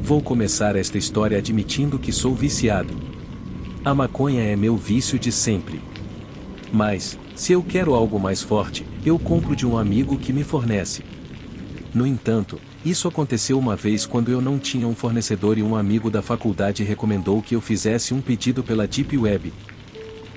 Vou começar esta história admitindo que sou viciado. A maconha é meu vício de sempre. Mas, se eu quero algo mais forte, eu compro de um amigo que me fornece. No entanto, isso aconteceu uma vez quando eu não tinha um fornecedor e um amigo da faculdade recomendou que eu fizesse um pedido pela Deep Web.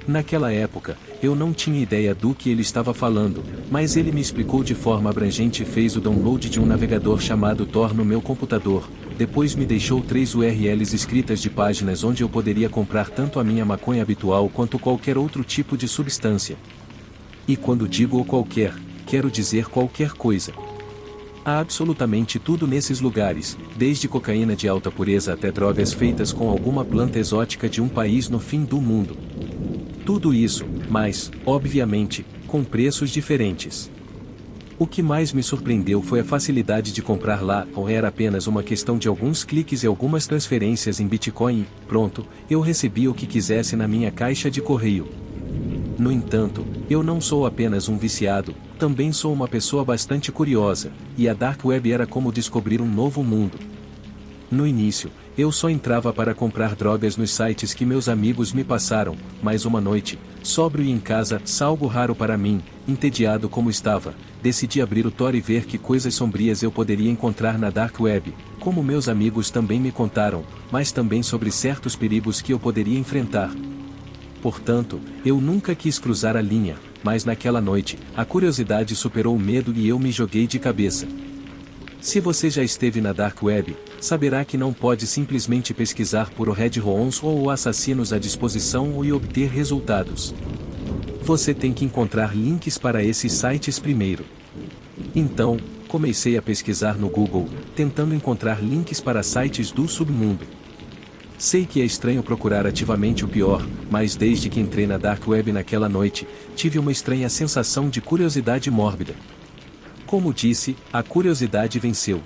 Naquela época, eu não tinha ideia do que ele estava falando, mas ele me explicou de forma abrangente e fez o download de um navegador chamado Tor no meu computador. Depois me deixou 3 URLs escritas de páginas onde eu poderia comprar tanto a minha maconha habitual quanto qualquer outro tipo de substância. E quando digo o qualquer, quero dizer qualquer coisa. Há absolutamente tudo nesses lugares, desde cocaína de alta pureza até drogas feitas com alguma planta exótica de um país no fim do mundo. Tudo isso, mas, obviamente, com preços diferentes. O que mais me surpreendeu foi a facilidade de comprar lá, ou era apenas uma questão de alguns cliques e algumas transferências em Bitcoin e, pronto, eu recebia o que quisesse na minha caixa de correio. No entanto, eu não sou apenas um viciado, também sou uma pessoa bastante curiosa, e a Dark Web era como descobrir um novo mundo. No início, eu só entrava para comprar drogas nos sites que meus amigos me passaram, mas uma noite, sóbrio e em casa, algo raro para mim, entediado como estava, decidi abrir o Tor e ver que coisas sombrias eu poderia encontrar na Dark Web, como meus amigos também me contaram, mas também sobre certos perigos que eu poderia enfrentar. Portanto, eu nunca quis cruzar a linha, mas naquela noite, a curiosidade superou o medo e eu me joguei de cabeça. Se você já esteve na Dark Web, saberá que não pode simplesmente pesquisar por o Red Roons ou assassinos à disposição e obter resultados. Você tem que encontrar links para esses sites primeiro. Então, comecei a pesquisar no Google, tentando encontrar links para sites do submundo. Sei que é estranho procurar ativamente o pior, mas desde que entrei na Dark Web naquela noite, tive uma estranha sensação de curiosidade mórbida. Como disse, a curiosidade venceu.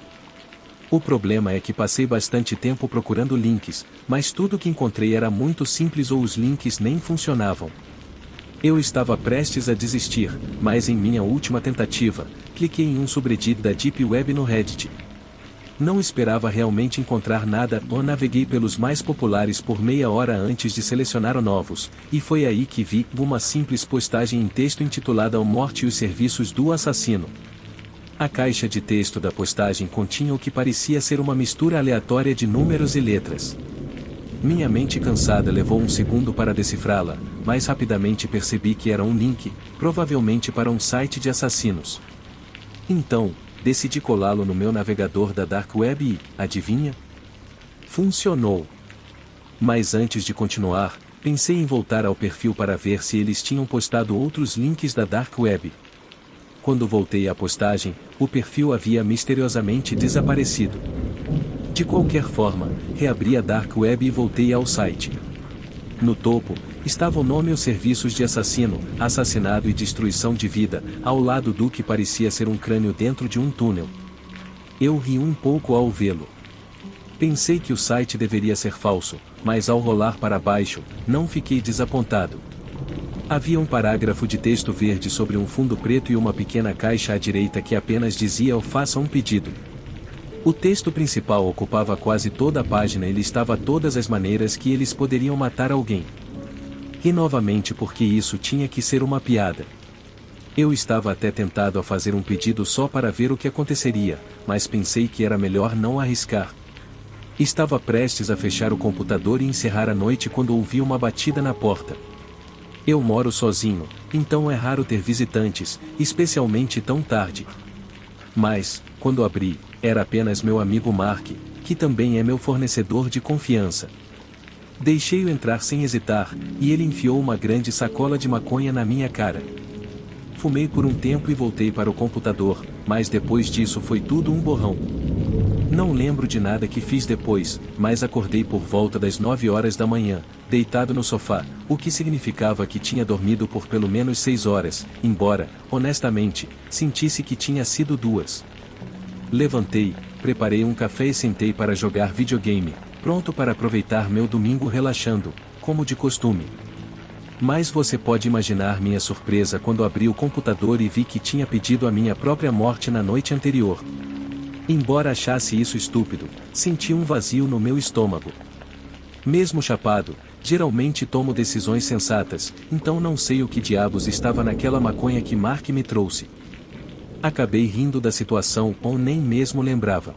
O problema é que passei bastante tempo procurando links, mas tudo que encontrei era muito simples ou os links nem funcionavam. Eu estava prestes a desistir, mas em minha última tentativa, cliquei em um subreddit da Deep Web no Reddit. Não esperava realmente encontrar nada ou naveguei pelos mais populares por meia hora antes de selecionar os novos, e foi aí que vi uma simples postagem em texto intitulada A Morte e os Serviços do Assassino. A caixa de texto da postagem continha o que parecia ser uma mistura aleatória de números e letras. Minha mente cansada levou um segundo para decifrá-la, mas rapidamente percebi que era um link, provavelmente para um site de assassinos. Então, decidi colá-lo no meu navegador da Dark Web e, adivinha? Funcionou! Mas antes de continuar, pensei em voltar ao perfil para ver se eles tinham postado outros links da Dark Web. Quando voltei à postagem, o perfil havia misteriosamente desaparecido. De qualquer forma, reabri a Dark Web e voltei ao site. No topo, estava o nome Os Serviços de Assassino, Assassinado e Destruição de Vida, ao lado do que parecia ser um crânio dentro de um túnel. Eu ri um pouco ao vê-lo. Pensei que o site deveria ser falso, mas ao rolar para baixo, não fiquei desapontado. Havia um parágrafo de texto verde sobre um fundo preto e uma pequena caixa à direita que apenas dizia faça um pedido. O texto principal ocupava quase toda a página e listava todas as maneiras que eles poderiam matar alguém. E novamente porque isso tinha que ser uma piada. Eu estava até tentado a fazer um pedido só para ver o que aconteceria, mas pensei que era melhor não arriscar. Estava prestes a fechar o computador e encerrar a noite quando ouvi uma batida na porta. Eu moro sozinho, então é raro ter visitantes, especialmente tão tarde. Mas, quando abri, era apenas meu amigo Mark, que também é meu fornecedor de confiança. Deixei-o entrar sem hesitar, e ele enfiou uma grande sacola de maconha na minha cara. Fumei por um tempo e voltei para o computador, mas depois disso foi tudo um borrão. Não lembro de nada que fiz depois, mas acordei por volta das 9 horas da manhã, deitado no sofá, o que significava que tinha dormido por pelo menos 6 horas, embora, honestamente, sentisse que tinha sido 2. Levantei, preparei um café e sentei para jogar videogame, pronto para aproveitar meu domingo relaxando, como de costume. Mas você pode imaginar minha surpresa quando abri o computador e vi que tinha pedido a minha própria morte na noite anterior. Embora achasse isso estúpido, senti um vazio no meu estômago. Mesmo chapado, geralmente tomo decisões sensatas, então não sei o que diabos estava naquela maconha que Mark me trouxe. Acabei rindo da situação ou nem mesmo lembrava.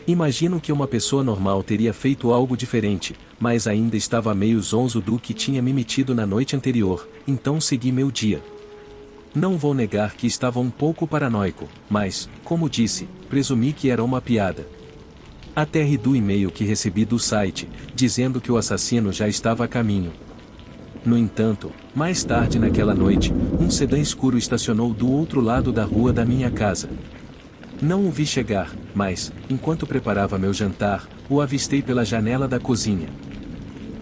Imagino que uma pessoa normal teria feito algo diferente, mas ainda estava meio zonzo do que tinha me metido na noite anterior, então segui meu dia. Não vou negar que estava um pouco paranoico, mas, como disse, presumi que era uma piada. Até ri do e-mail que recebi do site, dizendo que o assassino já estava a caminho. No entanto, mais tarde naquela noite, um sedã escuro estacionou do outro lado da rua da minha casa. Não o vi chegar, mas, enquanto preparava meu jantar, o avistei pela janela da cozinha.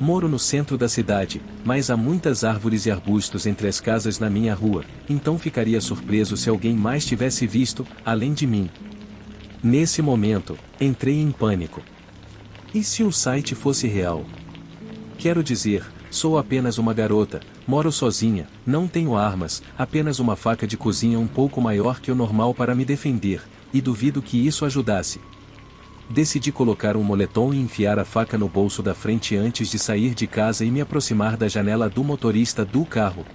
Moro no centro da cidade, mas há muitas árvores e arbustos entre as casas na minha rua, então ficaria surpreso se alguém mais tivesse visto, além de mim. Nesse momento, entrei em pânico. E se o site fosse real? Quero dizer, sou apenas uma garota, moro sozinha, não tenho armas, apenas uma faca de cozinha um pouco maior que o normal para me defender, e duvido que isso ajudasse. Decidi colocar um moletom e enfiar a faca no bolso da frente antes de sair de casa e me aproximar da janela do motorista do carro.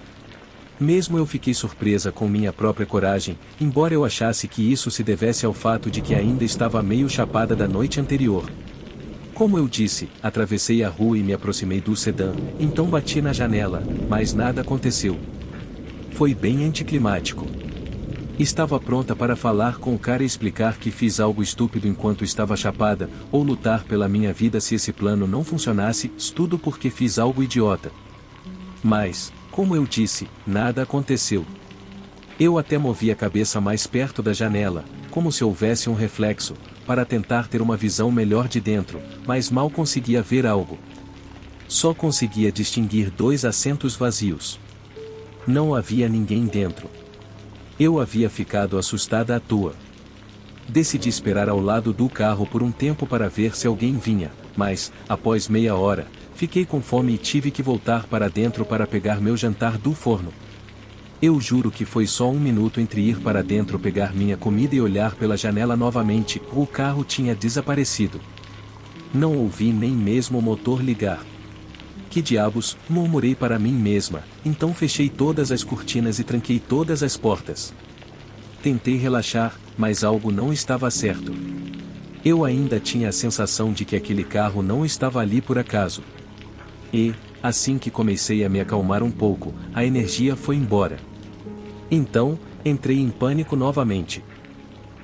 Mesmo eu fiquei surpresa com minha própria coragem, embora eu achasse que isso se devesse ao fato de que ainda estava meio chapada da noite anterior. Como eu disse, atravessei a rua e me aproximei do sedã, então bati na janela, mas nada aconteceu. Foi bem anticlimático. Estava pronta para falar com o cara e explicar que fiz algo estúpido enquanto estava chapada, ou lutar pela minha vida se esse plano não funcionasse, tudo porque fiz algo idiota. Mas, como eu disse, nada aconteceu. Eu até movi a cabeça mais perto da janela, como se houvesse um reflexo, para tentar ter uma visão melhor de dentro, mas mal conseguia ver algo. Só conseguia distinguir 2 assentos vazios. Não havia ninguém dentro. Eu havia ficado assustada à toa. Decidi esperar ao lado do carro por um tempo para ver se alguém vinha, mas, após meia hora, fiquei com fome e tive que voltar para dentro para pegar meu jantar do forno. Eu juro que foi só um minuto entre ir para dentro pegar minha comida e olhar pela janela novamente, o carro tinha desaparecido. Não ouvi nem mesmo o motor ligar. Que diabos, murmurei para mim mesma, então fechei todas as cortinas e tranquei todas as portas. Tentei relaxar, mas algo não estava certo. Eu ainda tinha a sensação de que aquele carro não estava ali por acaso. E, assim que comecei a me acalmar um pouco, a energia foi embora. Então, entrei em pânico novamente.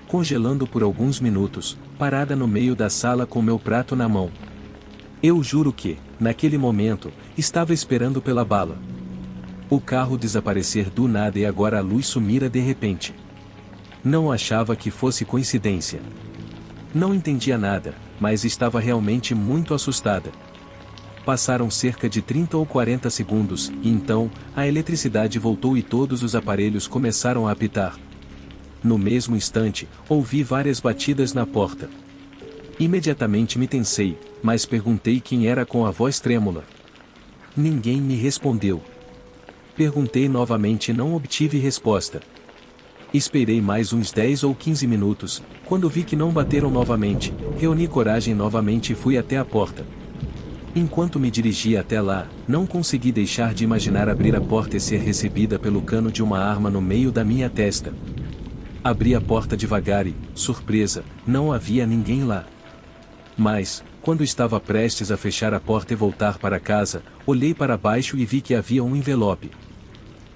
Congelando por alguns minutos, parada no meio da sala com meu prato na mão. Eu juro que, naquele momento, estava esperando pela bala. O carro desaparecer do nada e agora a luz sumira de repente. Não achava que fosse coincidência. Não entendia nada, mas estava realmente muito assustada. Passaram cerca de 30 ou 40 segundos, e então, a eletricidade voltou e todos os aparelhos começaram a apitar. No mesmo instante, ouvi várias batidas na porta. Imediatamente me tensei, mas perguntei quem era com a voz trêmula. Ninguém me respondeu. Perguntei novamente e não obtive resposta. Esperei mais uns 10 ou 15 minutos, quando vi que não bateram novamente, reuni coragem novamente e fui até a porta. Enquanto me dirigia até lá, não consegui deixar de imaginar abrir a porta e ser recebida pelo cano de uma arma no meio da minha testa. Abri a porta devagar e, surpresa, não havia ninguém lá. Mas, quando estava prestes a fechar a porta e voltar para casa, olhei para baixo e vi que havia um envelope.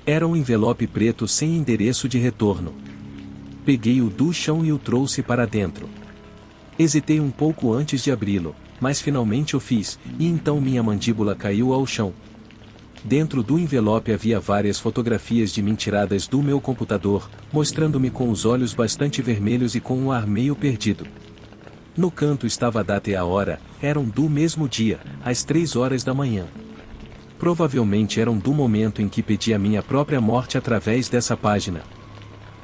Era um envelope preto sem endereço de retorno. Peguei-o do chão e o trouxe para dentro. Hesitei um pouco antes de abri-lo, mas finalmente o fiz, e então minha mandíbula caiu ao chão. Dentro do envelope havia várias fotografias de mim tiradas do meu computador, mostrando-me com os olhos bastante vermelhos e com um ar meio perdido. No canto estava a data e a hora, eram do mesmo dia, às 3 horas da manhã. Provavelmente eram do momento em que pedi a minha própria morte através dessa página.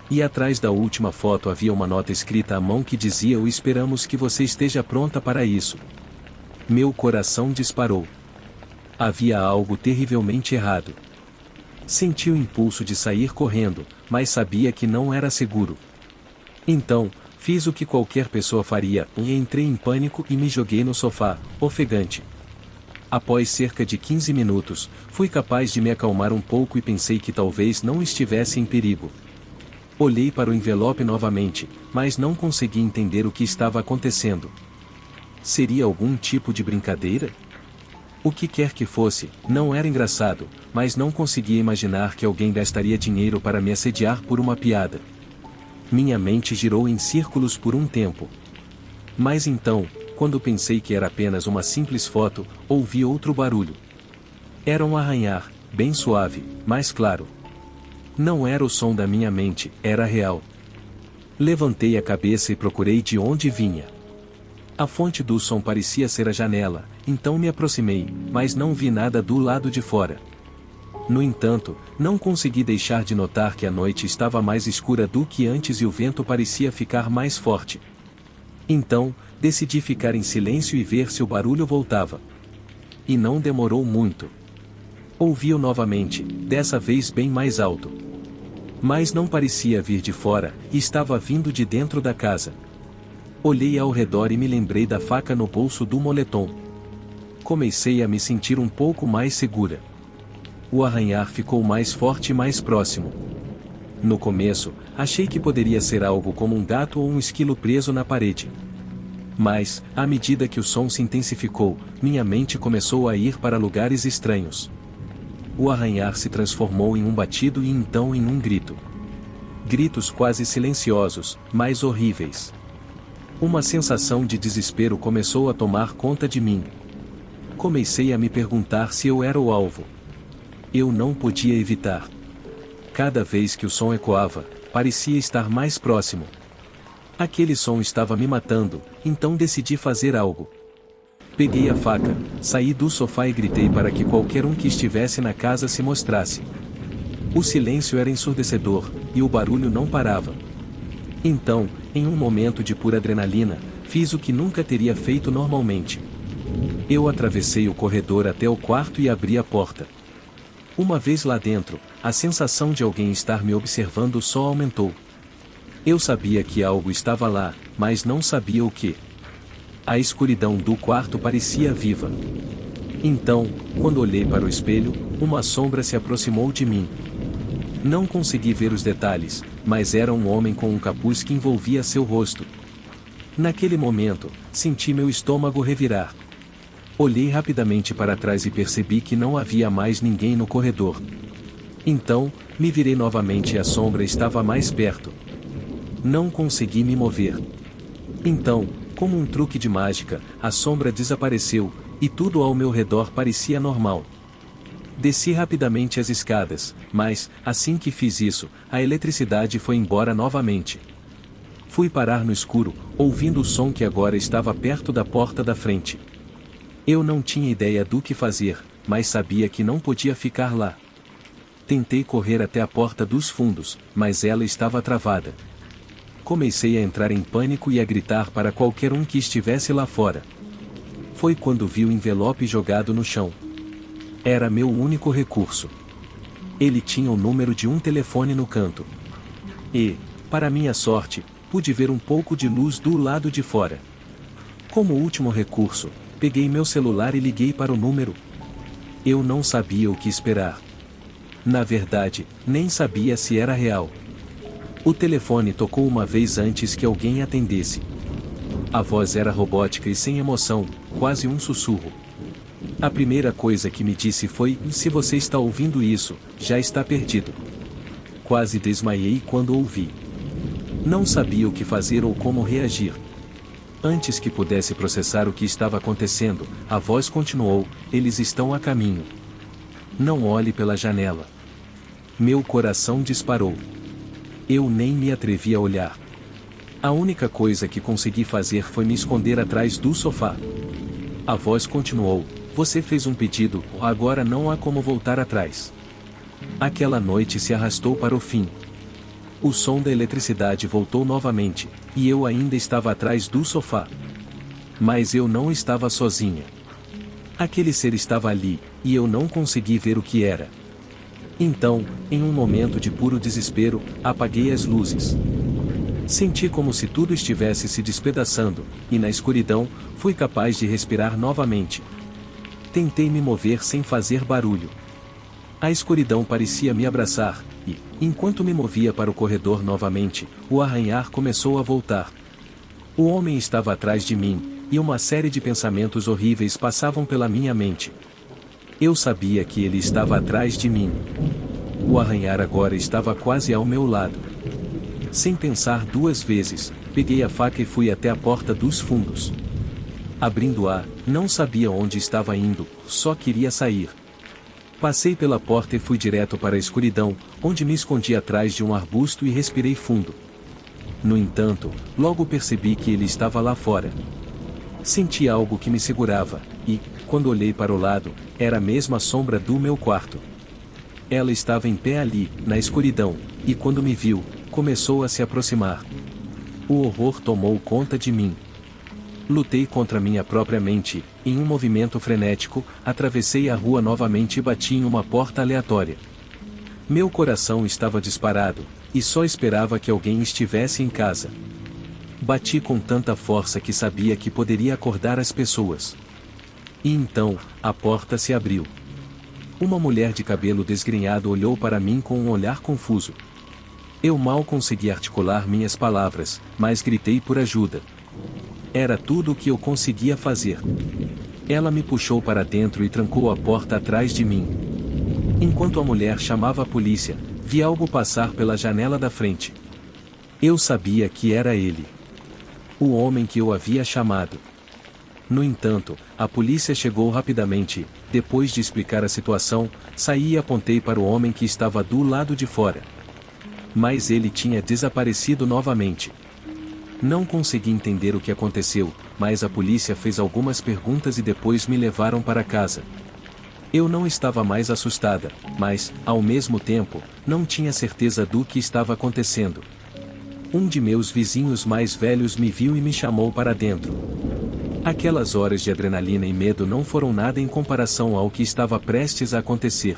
E atrás da última foto havia uma nota escrita à mão que dizia: "O esperamos que você esteja pronta para isso." Meu coração disparou. Havia algo terrivelmente errado. Senti o impulso de sair correndo, mas sabia que não era seguro. Então, Fiz o que qualquer pessoa faria, e entrei em pânico e me joguei no sofá, ofegante. Após cerca de 15 minutos, fui capaz de me acalmar um pouco e pensei que talvez não estivesse em perigo. Olhei para o envelope novamente, mas não consegui entender o que estava acontecendo. Seria algum tipo de brincadeira? O que quer que fosse, não era engraçado, mas não conseguia imaginar que alguém gastaria dinheiro para me assediar por uma piada. Minha mente girou em círculos por um tempo. Mas então, quando pensei que era apenas uma simples foto, ouvi outro barulho. Era um arranhar, bem suave, mas claro. Não era o som da minha mente, era real. Levantei a cabeça e procurei de onde vinha. A fonte do som parecia ser a janela, então me aproximei, mas não vi nada do lado de fora. No entanto, não consegui deixar de notar que a noite estava mais escura do que antes e o vento parecia ficar mais forte. Então, decidi ficar em silêncio e ver se o barulho voltava. E não demorou muito. Ouvi-o novamente, dessa vez bem mais alto. Mas não parecia vir de fora, e estava vindo de dentro da casa. Olhei ao redor e me lembrei da faca no bolso do moletom. Comecei a me sentir um pouco mais segura. O arranhar ficou mais forte e mais próximo. No começo, achei que poderia ser algo como um gato ou um esquilo preso na parede. Mas, à medida que o som se intensificou, minha mente começou a ir para lugares estranhos. O arranhar se transformou em um batido e então em um grito. Gritos quase silenciosos, mas horríveis. Uma sensação de desespero começou a tomar conta de mim. Comecei a me perguntar se eu era o alvo. Eu não podia evitar. Cada vez que o som ecoava, parecia estar mais próximo. Aquele som estava me matando, então decidi fazer algo. Peguei a faca, saí do sofá e gritei para que qualquer um que estivesse na casa se mostrasse. O silêncio era ensurdecedor, e o barulho não parava. Então, em um momento de pura adrenalina, fiz o que nunca teria feito normalmente. Eu atravessei o corredor até o quarto e abri a porta. Uma vez lá dentro, a sensação de alguém estar me observando só aumentou. Eu sabia que algo estava lá, mas não sabia o que. A escuridão do quarto parecia viva. Então, quando olhei para o espelho, uma sombra se aproximou de mim. Não consegui ver os detalhes, mas era um homem com um capuz que envolvia seu rosto. Naquele momento, senti meu estômago revirar. Olhei rapidamente para trás e percebi que não havia mais ninguém no corredor. Então, me virei novamente e a sombra estava mais perto. Não consegui me mover. Então, como um truque de mágica, a sombra desapareceu, e tudo ao meu redor parecia normal. Desci rapidamente as escadas, mas, assim que fiz isso, a eletricidade foi embora novamente. Fui parar no escuro, ouvindo o som que agora estava perto da porta da frente. Eu não tinha ideia do que fazer, mas sabia que não podia ficar lá. Tentei correr até a porta dos fundos, mas ela estava travada. Comecei a entrar em pânico e a gritar para qualquer um que estivesse lá fora. Foi quando vi o envelope jogado no chão. Era meu único recurso. Ele tinha o número de um telefone no canto. E, para minha sorte, pude ver um pouco de luz do lado de fora. Como último recurso, peguei meu celular e liguei para o número. Eu não sabia o que esperar. Na verdade, nem sabia se era real. O telefone tocou uma vez antes que alguém atendesse. A voz era robótica e sem emoção, quase um sussurro. A primeira coisa que me disse foi: "Se você está ouvindo isso, já está perdido." Quase desmaiei quando ouvi. Não sabia o que fazer ou como reagir. Antes que pudesse processar o que estava acontecendo, a voz continuou: "Eles estão a caminho. Não olhe pela janela." Meu coração disparou. Eu nem me atrevi a olhar. A única coisa que consegui fazer foi me esconder atrás do sofá. A voz continuou: "Você fez um pedido, agora não há como voltar atrás." Aquela noite se arrastou para o fim. O som da eletricidade voltou novamente, e eu ainda estava atrás do sofá. Mas eu não estava sozinha. Aquele ser estava ali, e eu não consegui ver o que era. Então, em um momento de puro desespero, apaguei as luzes. Senti como se tudo estivesse se despedaçando, e na escuridão, fui capaz de respirar novamente. Tentei me mover sem fazer barulho. A escuridão parecia me abraçar, e, enquanto me movia para o corredor novamente, o arranhar começou a voltar. O homem estava atrás de mim, e uma série de pensamentos horríveis passavam pela minha mente. Eu sabia que ele estava atrás de mim. O arranhar agora estava quase ao meu lado. Sem pensar duas vezes, peguei a faca e fui até a porta dos fundos. Abrindo-a, não sabia onde estava indo, só queria sair. Passei pela porta e fui direto para a escuridão, onde me escondi atrás de um arbusto e respirei fundo. No entanto, logo percebi que ele estava lá fora. Senti algo que me segurava, e, quando olhei para o lado, era a mesma sombra do meu quarto. Ela estava em pé ali, na escuridão, e quando me viu, começou a se aproximar. O horror tomou conta de mim. Lutei contra minha própria mente, em um movimento frenético, atravessei a rua novamente e bati em uma porta aleatória. Meu coração estava disparado, e só esperava que alguém estivesse em casa. Bati com tanta força que sabia que poderia acordar as pessoas. E então, a porta se abriu. Uma mulher de cabelo desgrenhado olhou para mim com um olhar confuso. Eu mal consegui articular minhas palavras, mas gritei por ajuda. Era tudo o que eu conseguia fazer. Ela me puxou para dentro e trancou a porta atrás de mim. Enquanto a mulher chamava a polícia, vi algo passar pela janela da frente. Eu sabia que era ele. O homem que eu havia chamado. No entanto, a polícia chegou rapidamente, depois de explicar a situação, saí e apontei para o homem que estava do lado de fora. Mas ele tinha desaparecido novamente. Não consegui entender o que aconteceu, mas a polícia fez algumas perguntas e depois me levaram para casa. Eu não estava mais assustada, mas, ao mesmo tempo, não tinha certeza do que estava acontecendo. Um de meus vizinhos mais velhos me viu e me chamou para dentro. Aquelas horas de adrenalina e medo não foram nada em comparação ao que estava prestes a acontecer.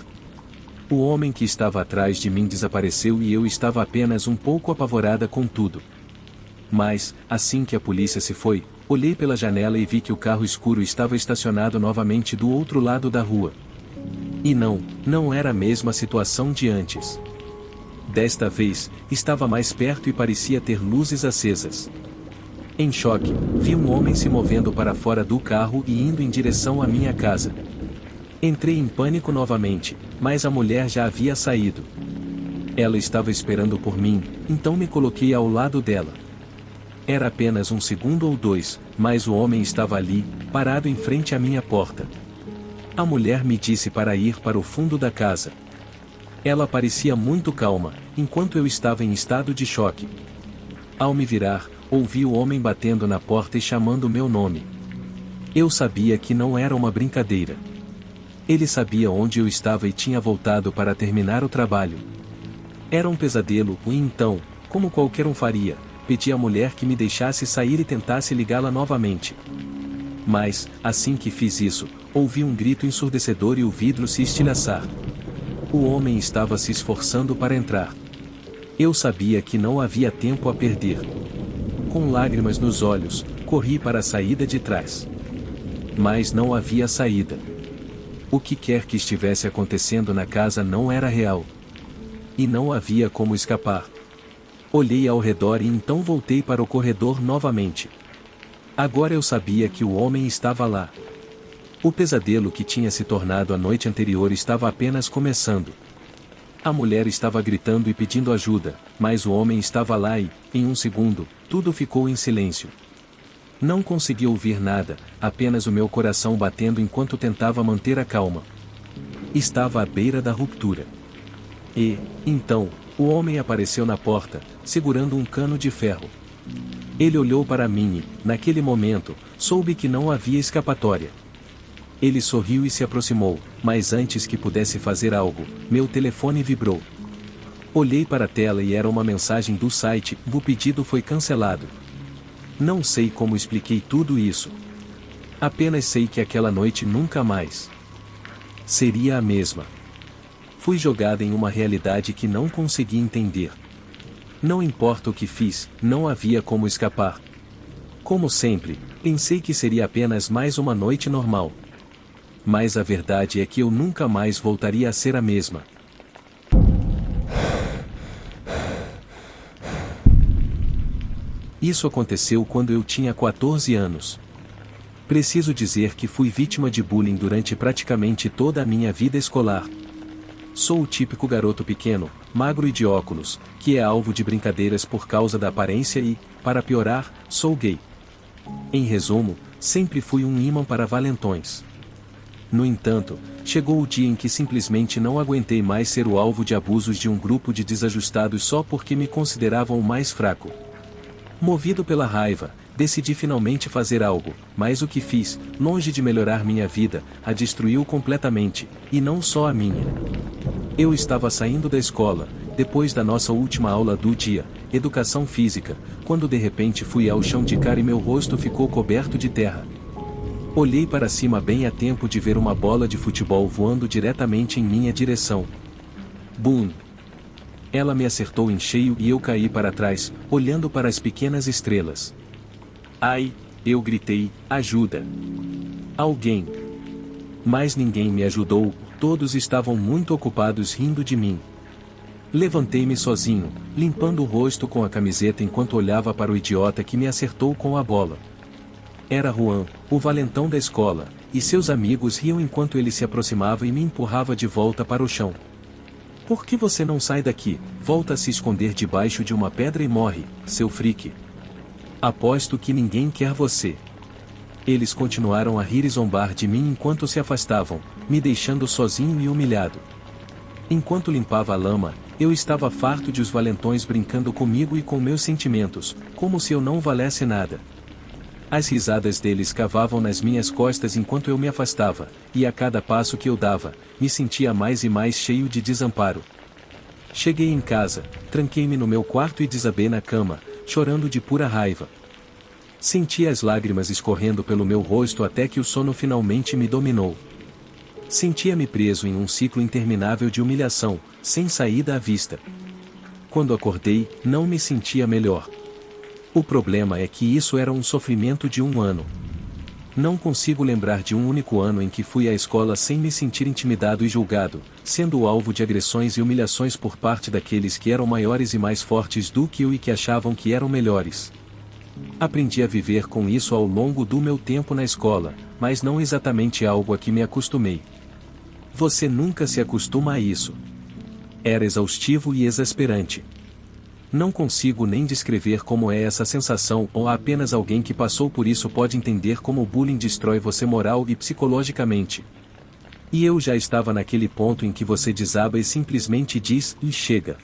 O homem que estava atrás de mim desapareceu e eu estava apenas um pouco apavorada com tudo. Mas, assim que a polícia se foi, olhei pela janela e vi que o carro escuro estava estacionado novamente do outro lado da rua. E não era a mesma situação de antes. Desta vez, estava mais perto e parecia ter luzes acesas. Em choque, vi um homem se movendo para fora do carro e indo em direção à minha casa. Entrei em pânico novamente, mas a mulher já havia saído. Ela estava esperando por mim, então me coloquei ao lado dela. Era apenas um segundo ou dois, mas o homem estava ali, parado em frente à minha porta. A mulher me disse para ir para o fundo da casa. Ela parecia muito calma, enquanto eu estava em estado de choque. Ao me virar, ouvi o homem batendo na porta e chamando meu nome. Eu sabia que não era uma brincadeira. Ele sabia onde eu estava e tinha voltado para terminar o trabalho. Era um pesadelo, e então, como qualquer um faria, pedi à mulher que me deixasse sair e tentasse ligá-la novamente. Mas, assim que fiz isso, ouvi um grito ensurdecedor e o vidro se estilhaçar. O homem estava se esforçando para entrar. Eu sabia que não havia tempo a perder. Com lágrimas nos olhos, corri para a saída de trás. Mas não havia saída. O que quer que estivesse acontecendo na casa não era real. E não havia como escapar. Olhei ao redor e então voltei para o corredor novamente. Agora eu sabia que o homem estava lá. O pesadelo que tinha se tornado a noite anterior estava apenas começando. A mulher estava gritando e pedindo ajuda, mas o homem estava lá e, em um segundo, tudo ficou em silêncio. Não consegui ouvir nada, apenas o meu coração batendo enquanto tentava manter a calma. Estava à beira da ruptura. E, então, o homem apareceu na porta, segurando um cano de ferro. Ele olhou para mim e, naquele momento, soube que não havia escapatória. Ele sorriu e se aproximou, mas antes que pudesse fazer algo, meu telefone vibrou. Olhei para a tela e era uma mensagem do site: "O pedido foi cancelado." Não sei como expliquei tudo isso. Apenas sei que aquela noite nunca mais seria a mesma. Fui jogada em uma realidade que não consegui entender. Não importa o que fiz, não havia como escapar. Como sempre, pensei que seria apenas mais uma noite normal. Mas a verdade é que eu nunca mais voltaria a ser a mesma. Isso aconteceu quando eu tinha 14 anos. Preciso dizer que fui vítima de bullying durante praticamente toda a minha vida escolar. Sou o típico garoto pequeno, magro e de óculos, que é alvo de brincadeiras por causa da aparência e, para piorar, sou gay. Em resumo, sempre fui um imã para valentões. No entanto, chegou o dia em que simplesmente não aguentei mais ser o alvo de abusos de um grupo de desajustados só porque me consideravam o mais fraco. Movido pela raiva, decidi finalmente fazer algo, mas o que fiz, longe de melhorar minha vida, a destruiu completamente, e não só a minha. Eu estava saindo da escola, depois da nossa última aula do dia, educação física, quando de repente fui ao chão de cara e meu rosto ficou coberto de terra. Olhei para cima bem a tempo de ver uma bola de futebol voando diretamente em minha direção. Boom! Ela me acertou em cheio e eu caí para trás, olhando para as pequenas estrelas. Ai! Eu gritei, ajuda! Alguém! Mas ninguém me ajudou, todos estavam muito ocupados rindo de mim. Levantei-me sozinho, limpando o rosto com a camiseta enquanto olhava para o idiota que me acertou com a bola. Era Juan, o valentão da escola, e seus amigos riam enquanto ele se aproximava e me empurrava de volta para o chão. Por que você não sai daqui? Volta a se esconder debaixo de uma pedra e morre, seu freak. Aposto que ninguém quer você. Eles continuaram a rir e zombar de mim enquanto se afastavam, me deixando sozinho e humilhado. Enquanto limpava a lama, eu estava farto de os valentões brincando comigo e com meus sentimentos, como se eu não valesse nada. As risadas deles cavavam nas minhas costas enquanto eu me afastava, e a cada passo que eu dava, me sentia mais e mais cheio de desamparo. Cheguei em casa, tranquei-me no meu quarto e desabei na cama, chorando de pura raiva. Senti as lágrimas escorrendo pelo meu rosto até que o sono finalmente me dominou. Sentia-me preso em um ciclo interminável de humilhação, sem saída à vista. Quando acordei, não me sentia melhor. O problema é que isso era um sofrimento de um ano. Não consigo lembrar de um único ano em que fui à escola sem me sentir intimidado e julgado, sendo o alvo de agressões e humilhações por parte daqueles que eram maiores e mais fortes do que eu e que achavam que eram melhores. Aprendi a viver com isso ao longo do meu tempo na escola, mas não exatamente algo a que me acostumei. Você nunca se acostuma a isso. Era exaustivo e exasperante. Não consigo nem descrever como é essa sensação ou apenas alguém que passou por isso pode entender como o bullying destrói você moral e psicologicamente. E eu já estava naquele ponto em que você desaba e simplesmente diz, e chega.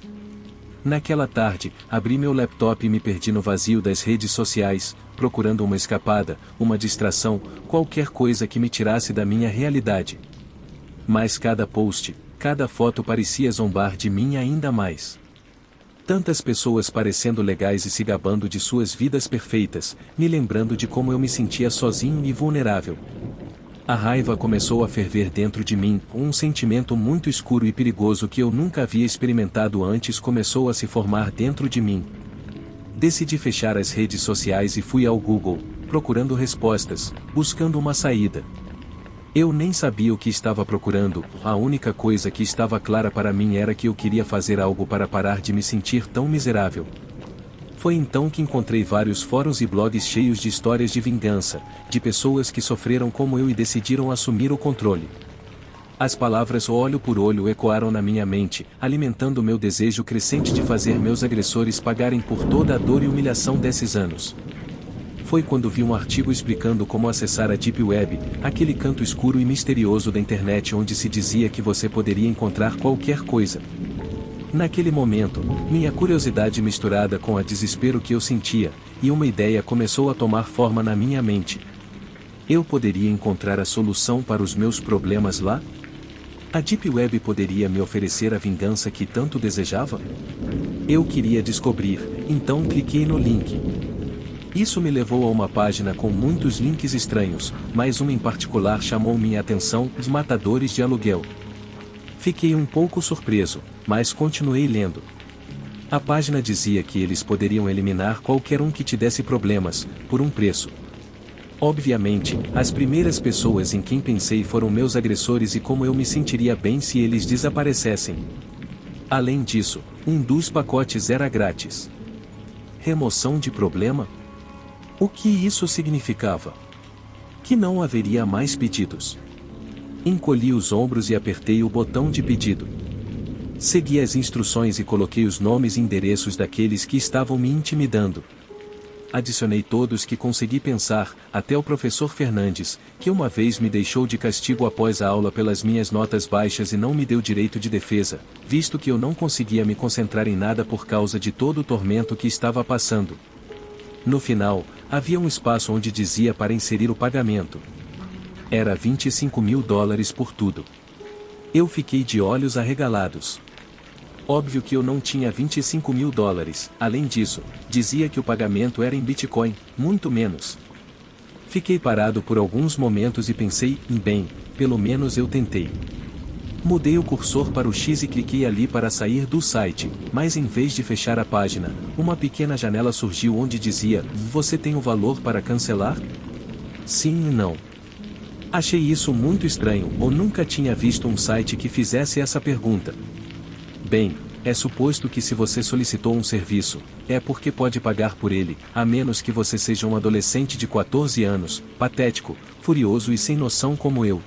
Naquela tarde, abri meu laptop e me perdi no vazio das redes sociais, procurando uma escapada, uma distração, qualquer coisa que me tirasse da minha realidade. Mas cada post, cada foto parecia zombar de mim ainda mais. Tantas pessoas parecendo legais e se gabando de suas vidas perfeitas, me lembrando de como eu me sentia sozinho e vulnerável. A raiva começou a ferver dentro de mim, um sentimento muito escuro e perigoso que eu nunca havia experimentado antes começou a se formar dentro de mim. Decidi fechar as redes sociais e fui ao Google, procurando respostas, buscando uma saída. Eu nem sabia o que estava procurando, a única coisa que estava clara para mim era que eu queria fazer algo para parar de me sentir tão miserável. Foi então que encontrei vários fóruns e blogs cheios de histórias de vingança, de pessoas que sofreram como eu e decidiram assumir o controle. As palavras olho por olho ecoaram na minha mente, alimentando meu desejo crescente de fazer meus agressores pagarem por toda a dor e humilhação desses anos. Foi quando vi um artigo explicando como acessar a Deep Web, aquele canto escuro e misterioso da internet onde se dizia que você poderia encontrar qualquer coisa. Naquele momento, minha curiosidade misturada com a desespero que eu sentia, e uma ideia começou a tomar forma na minha mente. Eu poderia encontrar a solução para os meus problemas lá? A Deep Web poderia me oferecer a vingança que tanto desejava? Eu queria descobrir, então cliquei no link. Isso me levou a uma página com muitos links estranhos, mas uma em particular chamou minha atenção, os matadores de aluguel. Fiquei um pouco surpreso, mas continuei lendo. A página dizia que eles poderiam eliminar qualquer um que te desse problemas, por um preço. Obviamente, as primeiras pessoas em quem pensei foram meus agressores e como eu me sentiria bem se eles desaparecessem. Além disso, um dos pacotes era grátis. Remoção de problema? O que isso significava? Que não haveria mais pedidos. Encolhi os ombros e apertei o botão de pedido. Segui as instruções e coloquei os nomes e endereços daqueles que estavam me intimidando. Adicionei todos que consegui pensar, até o professor Fernandes, que uma vez me deixou de castigo após a aula pelas minhas notas baixas e não me deu direito de defesa, visto que eu não conseguia me concentrar em nada por causa de todo o tormento que estava passando. No final, havia um espaço onde dizia para inserir o pagamento. Era $25.000 por tudo. Eu fiquei de olhos arregalados. Óbvio que eu não tinha $25.000, além disso, dizia que o pagamento era em Bitcoin, muito menos. Fiquei parado por alguns momentos e pensei, bem, pelo menos eu tentei. Mudei o cursor para o X e cliquei ali para sair do site, mas em vez de fechar a página, uma pequena janela surgiu onde dizia, você tem o valor para cancelar? Sim e não. Achei isso muito estranho ou nunca tinha visto um site que fizesse essa pergunta. Bem, é suposto que se você solicitou um serviço, é porque pode pagar por ele, a menos que você seja um adolescente de 14 anos, patético, furioso e sem noção como eu.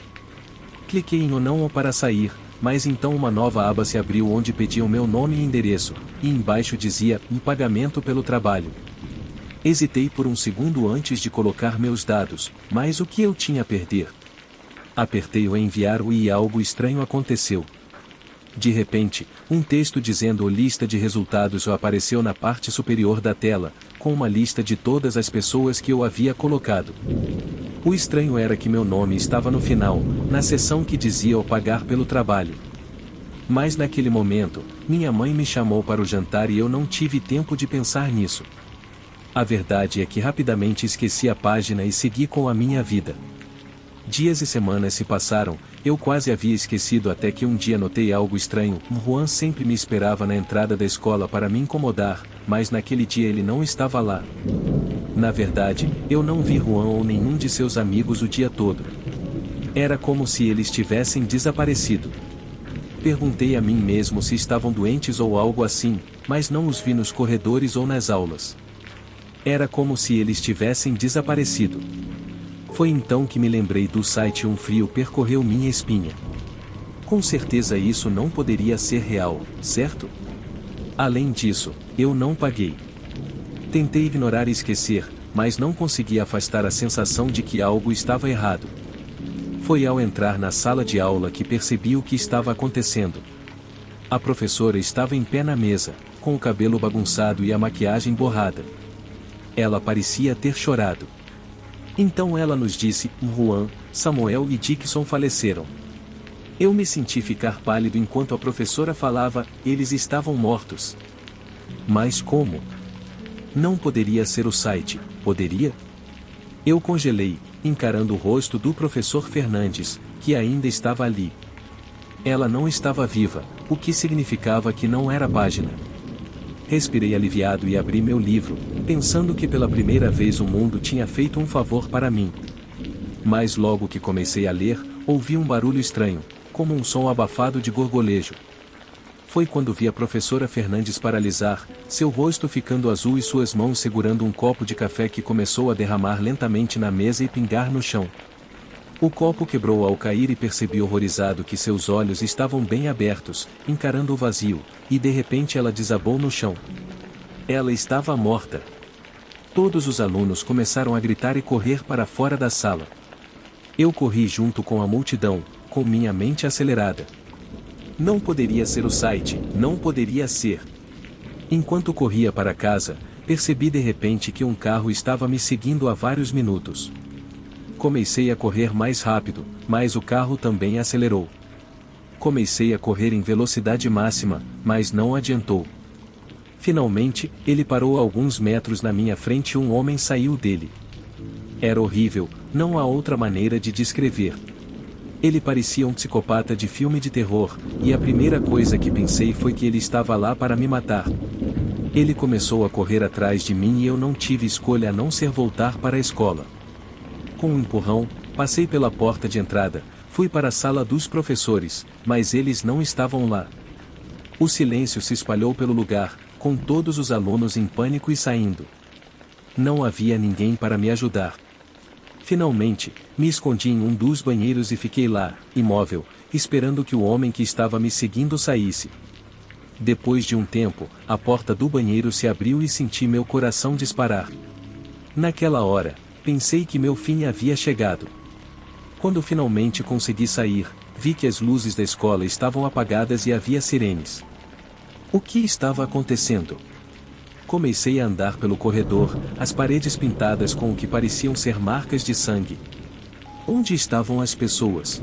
Cliquei em não para sair, mas então uma nova aba se abriu onde pediam meu nome e endereço, e embaixo dizia, pagamento pelo trabalho. Hesitei por um segundo antes de colocar meus dados, mas o que eu tinha a perder? Apertei o enviar e algo estranho aconteceu. De repente, um texto dizendo lista de resultados apareceu na parte superior da tela, com uma lista de todas as pessoas que eu havia colocado. O estranho era que meu nome estava no final, na seção que dizia o pagar pelo trabalho. Mas naquele momento, minha mãe me chamou para o jantar e eu não tive tempo de pensar nisso. A verdade é que rapidamente esqueci a página e segui com a minha vida. Dias e semanas se passaram, eu quase havia esquecido até que um dia notei algo estranho. Juan sempre me esperava na entrada da escola para me incomodar, mas naquele dia ele não estava lá. Na verdade, eu não vi Juan ou nenhum de seus amigos o dia todo. Era como se eles tivessem desaparecido. Perguntei a mim mesmo se estavam doentes ou algo assim, mas não os vi nos corredores ou nas aulas. Era como se eles tivessem desaparecido. Foi então que me lembrei do site Um frio percorreu minha espinha. Com certeza isso não poderia ser real, certo? Além disso, eu não paguei. Tentei ignorar e esquecer, mas não consegui afastar a sensação de que algo estava errado. Foi ao entrar na sala de aula que percebi o que estava acontecendo. A professora estava em pé na mesa, com o cabelo bagunçado e a maquiagem borrada. Ela parecia ter chorado. Então ela nos disse, Juan, Samuel e Dixon faleceram. Eu me senti ficar pálido enquanto a professora falava, eles estavam mortos. Mas como? Não poderia ser o site, poderia? Eu congelei, encarando o rosto do professor Fernandes, que ainda estava ali. Ela não estava viva, o que significava que não era a página. Respirei aliviado e abri meu livro, pensando que pela primeira vez o mundo tinha feito um favor para mim. Mas logo que comecei a ler, ouvi um barulho estranho, como um som abafado de gorgolejo. Foi quando vi a professora Fernandes paralisar, seu rosto ficando azul e suas mãos segurando um copo de café que começou a derramar lentamente na mesa e pingar no chão. O copo quebrou ao cair e percebi horrorizado que seus olhos estavam bem abertos, encarando o vazio, e de repente ela desabou no chão. Ela estava morta. Todos os alunos começaram a gritar e correr para fora da sala. Eu corri junto com a multidão, com minha mente acelerada. Não poderia ser o site, não poderia ser. Enquanto corria para casa, percebi de repente que um carro estava me seguindo há vários minutos. Comecei a correr mais rápido, mas o carro também acelerou. Comecei a correr em velocidade máxima, mas não adiantou. Finalmente, ele parou a alguns metros na minha frente e um homem saiu dele. Era horrível, não há outra maneira de descrever. Ele parecia um psicopata de filme de terror, e a primeira coisa que pensei foi que ele estava lá para me matar. Ele começou a correr atrás de mim e eu não tive escolha a não ser voltar para a escola. Com um empurrão, passei pela porta de entrada, fui para a sala dos professores, mas eles não estavam lá. O silêncio se espalhou pelo lugar, com todos os alunos em pânico e saindo. Não havia ninguém para me ajudar. Finalmente, me escondi em um dos banheiros e fiquei lá, imóvel, esperando que o homem que estava me seguindo saísse. Depois de um tempo, a porta do banheiro se abriu e senti meu coração disparar. Naquela hora, pensei que meu fim havia chegado. Quando finalmente consegui sair, vi que as luzes da escola estavam apagadas e havia sirenes. O que estava acontecendo? Comecei a andar pelo corredor, as paredes pintadas com o que pareciam ser marcas de sangue. Onde estavam as pessoas?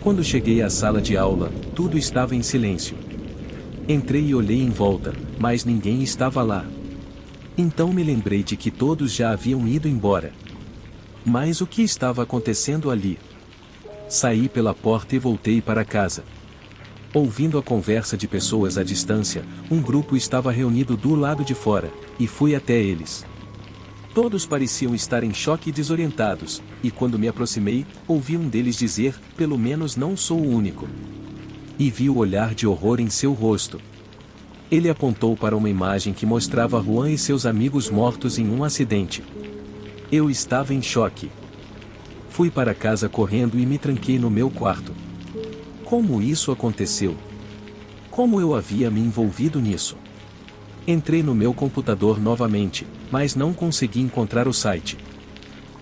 Quando cheguei à sala de aula, tudo estava em silêncio. Entrei e olhei em volta, mas ninguém estava lá. Então me lembrei de que todos já haviam ido embora. Mas o que estava acontecendo ali? Saí pela porta e voltei para casa. Ouvindo a conversa de pessoas à distância, um grupo estava reunido do lado de fora, e fui até eles. Todos pareciam estar em choque e desorientados, e quando me aproximei, ouvi um deles dizer: "Pelo menos não sou o único." E vi o olhar de horror em seu rosto. Ele apontou para uma imagem que mostrava Juan e seus amigos mortos em um acidente. Eu estava em choque. Fui para casa correndo e me tranquei no meu quarto. Como isso aconteceu? Como eu havia me envolvido nisso? Entrei no meu computador novamente, mas não consegui encontrar o site.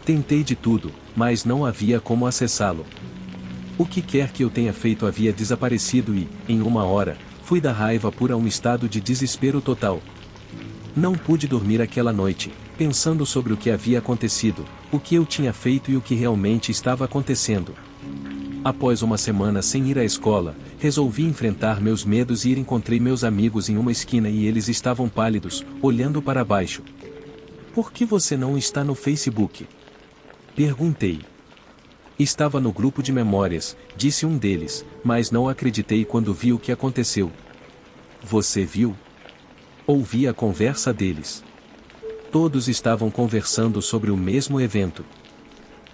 Tentei de tudo, mas não havia como acessá-lo. O que quer que eu tenha feito havia desaparecido e, em uma hora, fui da raiva pura a um estado de desespero total. Não pude dormir aquela noite, pensando sobre o que havia acontecido, o que eu tinha feito e o que realmente estava acontecendo. Após uma semana sem ir à escola, resolvi enfrentar meus medos e encontrei meus amigos em uma esquina e eles estavam pálidos, olhando para baixo. "Por que você não está no Facebook?" perguntei. "Estava no grupo de memórias", disse um deles, mas não acreditei quando vi o que aconteceu. "Você viu?" Ouvi a conversa deles. Todos estavam conversando sobre o mesmo evento.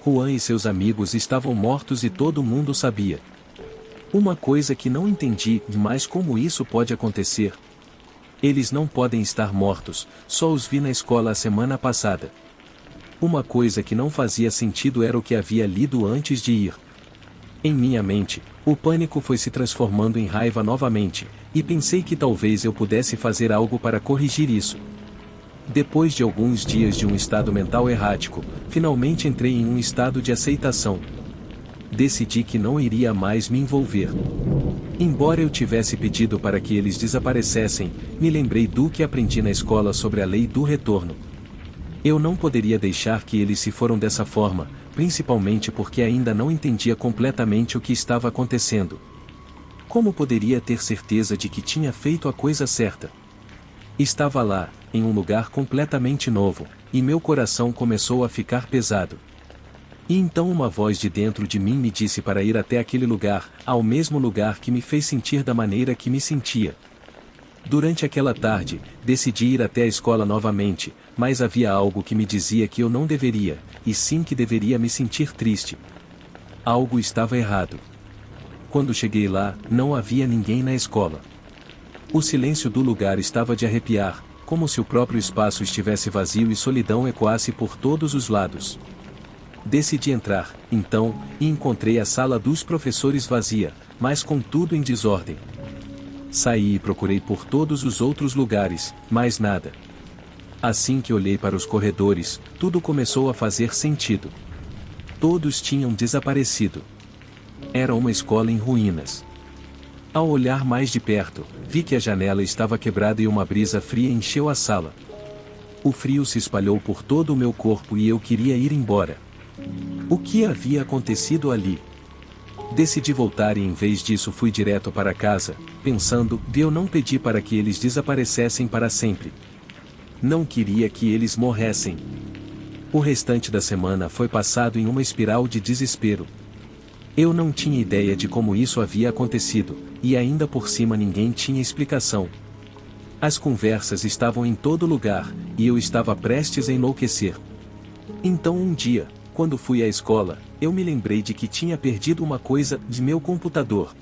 Juan e seus amigos estavam mortos e todo mundo sabia. Uma coisa que não entendi, mas como isso pode acontecer? Eles não podem estar mortos, só os vi na escola a semana passada. Uma coisa que não fazia sentido era o que havia lido antes de ir. Em minha mente, o pânico foi se transformando em raiva novamente, e pensei que talvez eu pudesse fazer algo para corrigir isso. Depois de alguns dias de um estado mental errático, finalmente entrei em um estado de aceitação. Decidi que não iria mais me envolver. Embora eu tivesse pedido para que eles desaparecessem, me lembrei do que aprendi na escola sobre a lei do retorno. Eu não poderia deixar que eles se foram dessa forma, principalmente porque ainda não entendia completamente o que estava acontecendo. Como poderia ter certeza de que tinha feito a coisa certa? Estava lá, em um lugar completamente novo, e meu coração começou a ficar pesado. E então uma voz de dentro de mim me disse para ir até aquele lugar, ao mesmo lugar que me fez sentir da maneira que me sentia. Durante aquela tarde, decidi ir até a escola novamente, mas havia algo que me dizia que eu não deveria, e sim que deveria me sentir triste. Algo estava errado. Quando cheguei lá, não havia ninguém na escola. O silêncio do lugar estava de arrepiar, como se o próprio espaço estivesse vazio e solidão ecoasse por todos os lados. Decidi entrar, então, e encontrei a sala dos professores vazia, mas com tudo em desordem. Saí e procurei por todos os outros lugares, mas nada. Assim que olhei para os corredores, tudo começou a fazer sentido. Todos tinham desaparecido. Era uma escola em ruínas. Ao olhar mais de perto, vi que a janela estava quebrada e uma brisa fria encheu a sala. O frio se espalhou por todo o meu corpo e eu queria ir embora. O que havia acontecido ali? Decidi voltar e em vez disso fui direto para casa, pensando, eu não pedi para que eles desaparecessem para sempre. Não queria que eles morressem. O restante da semana foi passado em uma espiral de desespero. Eu não tinha ideia de como isso havia acontecido, e ainda por cima ninguém tinha explicação. As conversas estavam em todo lugar, e eu estava prestes a enlouquecer. Então um dia, quando fui à escola, eu me lembrei de que tinha perdido uma coisa de meu computador.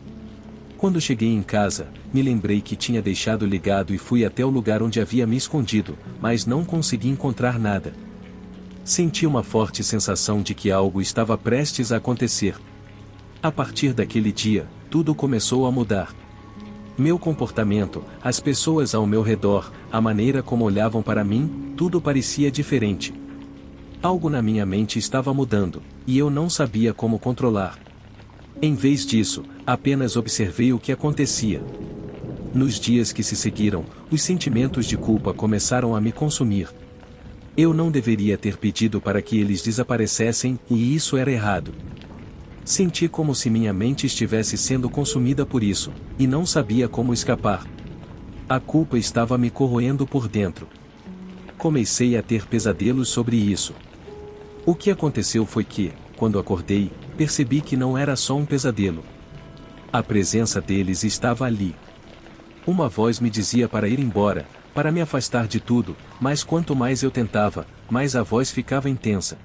Quando cheguei em casa, me lembrei que tinha deixado ligado e fui até o lugar onde havia me escondido, mas não consegui encontrar nada. Senti uma forte sensação de que algo estava prestes a acontecer. A partir daquele dia, tudo começou a mudar. Meu comportamento, as pessoas ao meu redor, a maneira como olhavam para mim, tudo parecia diferente. Algo na minha mente estava mudando, e eu não sabia como controlar. Em vez disso, apenas observei o que acontecia. Nos dias que se seguiram, os sentimentos de culpa começaram a me consumir. Eu não deveria ter pedido para que eles desaparecessem, e isso era errado. Senti como se minha mente estivesse sendo consumida por isso, e não sabia como escapar. A culpa estava me corroendo por dentro. Comecei a ter pesadelos sobre isso. O que aconteceu foi que, quando acordei, percebi que não era só um pesadelo. A presença deles estava ali. Uma voz me dizia para ir embora, para me afastar de tudo, mas quanto mais eu tentava, mais a voz ficava intensa.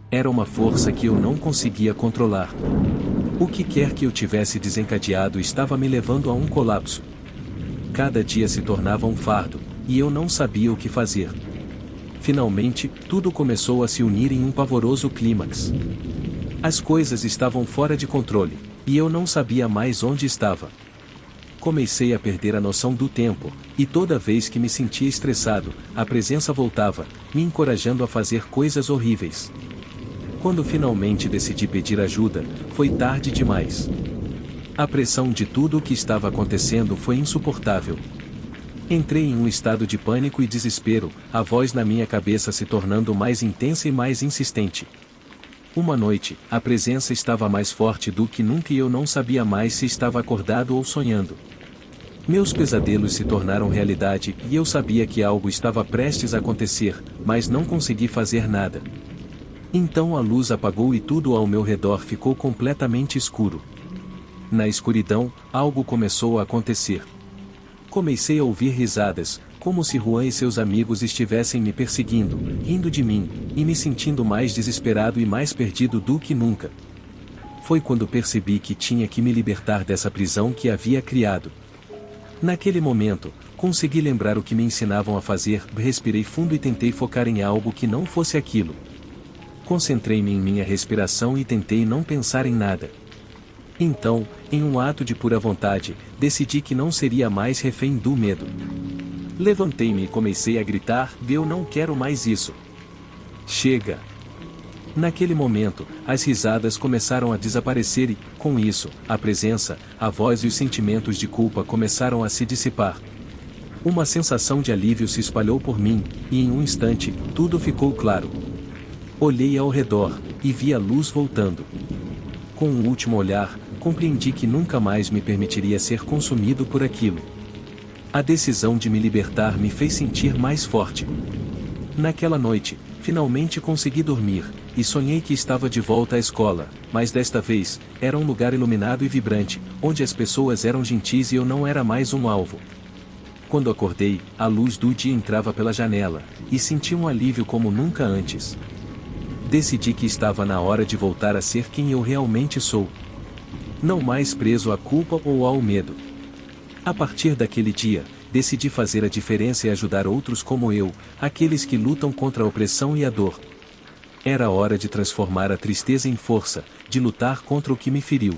Era uma força que eu não conseguia controlar. O que quer que eu tivesse desencadeado estava me levando a um colapso. Cada dia se tornava um fardo, e eu não sabia o que fazer. Finalmente, tudo começou a se unir em um pavoroso clímax. As coisas estavam fora de controle, e eu não sabia mais onde estava. Comecei a perder a noção do tempo, e toda vez que me sentia estressado, a presença voltava, me encorajando a fazer coisas horríveis. Quando finalmente decidi pedir ajuda, foi tarde demais. A pressão de tudo o que estava acontecendo foi insuportável. Entrei em um estado de pânico e desespero, a voz na minha cabeça se tornando mais intensa e mais insistente. Uma noite, a presença estava mais forte do que nunca e eu não sabia mais se estava acordado ou sonhando. Meus pesadelos se tornaram realidade e eu sabia que algo estava prestes a acontecer, mas não consegui fazer nada. Então a luz apagou e tudo ao meu redor ficou completamente escuro. Na escuridão, algo começou a acontecer. Comecei a ouvir risadas, como se Juan e seus amigos estivessem me perseguindo, rindo de mim, e me sentindo mais desesperado e mais perdido do que nunca. Foi quando percebi que tinha que me libertar dessa prisão que havia criado. Naquele momento, consegui lembrar o que me ensinavam a fazer, respirei fundo e tentei focar em algo que não fosse aquilo. Concentrei-me em minha respiração e tentei não pensar em nada. Então, em um ato de pura vontade, decidi que não seria mais refém do medo. Levantei-me e comecei a gritar: eu não quero mais isso. Chega! Naquele momento, as risadas começaram a desaparecer e, com isso, a presença, a voz e os sentimentos de culpa começaram a se dissipar. Uma sensação de alívio se espalhou por mim, e em um instante, tudo ficou claro. Olhei ao redor, e vi a luz voltando. Com um último olhar, compreendi que nunca mais me permitiria ser consumido por aquilo. A decisão de me libertar me fez sentir mais forte. Naquela noite, finalmente consegui dormir, e sonhei que estava de volta à escola, mas desta vez, era um lugar iluminado e vibrante, onde as pessoas eram gentis e eu não era mais um alvo. Quando acordei, a luz do dia entrava pela janela, e senti um alívio como nunca antes. Decidi que estava na hora de voltar a ser quem eu realmente sou. Não mais preso à culpa ou ao medo. A partir daquele dia, decidi fazer a diferença e ajudar outros como eu, aqueles que lutam contra a opressão e a dor. Era hora de transformar a tristeza em força, de lutar contra o que me feriu.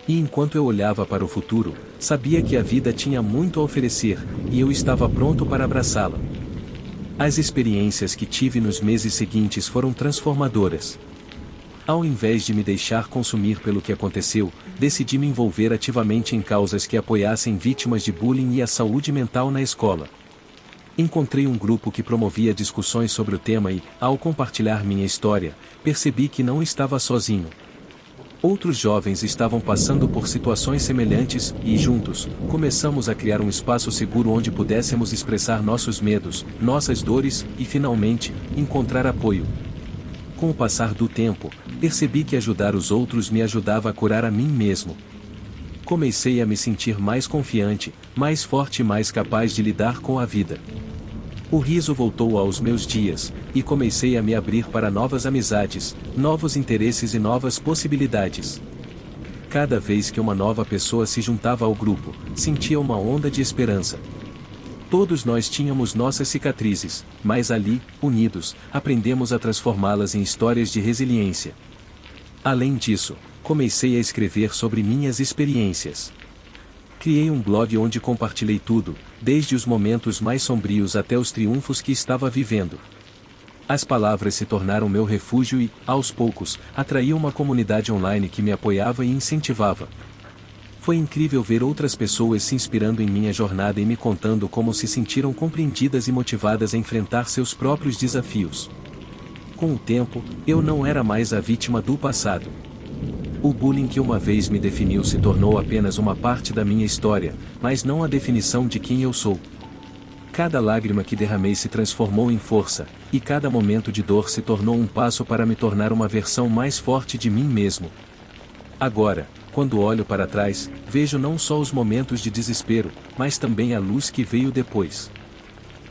E enquanto eu olhava para o futuro, sabia que a vida tinha muito a oferecer, e eu estava pronto para abraçá-la. As experiências que tive nos meses seguintes foram transformadoras. Ao invés de me deixar consumir pelo que aconteceu, decidi me envolver ativamente em causas que apoiassem vítimas de bullying e a saúde mental na escola. Encontrei um grupo que promovia discussões sobre o tema e, ao compartilhar minha história, percebi que não estava sozinho. Outros jovens estavam passando por situações semelhantes e, juntos, começamos a criar um espaço seguro onde pudéssemos expressar nossos medos, nossas dores e, finalmente, encontrar apoio. Com o passar do tempo, percebi que ajudar os outros me ajudava a curar a mim mesmo. Comecei a me sentir mais confiante, mais forte e mais capaz de lidar com a vida. O riso voltou aos meus dias, e comecei a me abrir para novas amizades, novos interesses e novas possibilidades. Cada vez que uma nova pessoa se juntava ao grupo, sentia uma onda de esperança. Todos nós tínhamos nossas cicatrizes, mas ali, unidos, aprendemos a transformá-las em histórias de resiliência. Além disso, comecei a escrever sobre minhas experiências. Criei um blog onde compartilhei tudo, desde os momentos mais sombrios até os triunfos que estava vivendo. As palavras se tornaram meu refúgio e, aos poucos, atraí uma comunidade online que me apoiava e incentivava. Foi incrível ver outras pessoas se inspirando em minha jornada e me contando como se sentiram compreendidas e motivadas a enfrentar seus próprios desafios. Com o tempo, eu não era mais a vítima do passado. O bullying que uma vez me definiu se tornou apenas uma parte da minha história, mas não a definição de quem eu sou. Cada lágrima que derramei se transformou em força, e cada momento de dor se tornou um passo para me tornar uma versão mais forte de mim mesmo. Agora, quando olho para trás, vejo não só os momentos de desespero, mas também a luz que veio depois.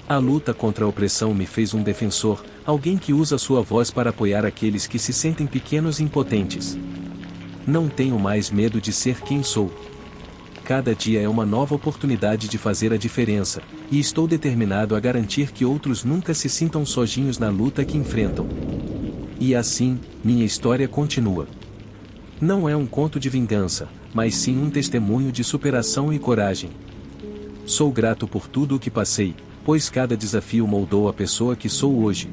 A luta contra a opressão me fez um defensor, alguém que usa sua voz para apoiar aqueles que se sentem pequenos e impotentes. Não tenho mais medo de ser quem sou. Cada dia é uma nova oportunidade de fazer a diferença, e estou determinado a garantir que outros nunca se sintam sozinhos na luta que enfrentam. E assim, minha história continua. Não é um conto de vingança, mas sim um testemunho de superação e coragem. Sou grato por tudo o que passei, pois cada desafio moldou a pessoa que sou hoje.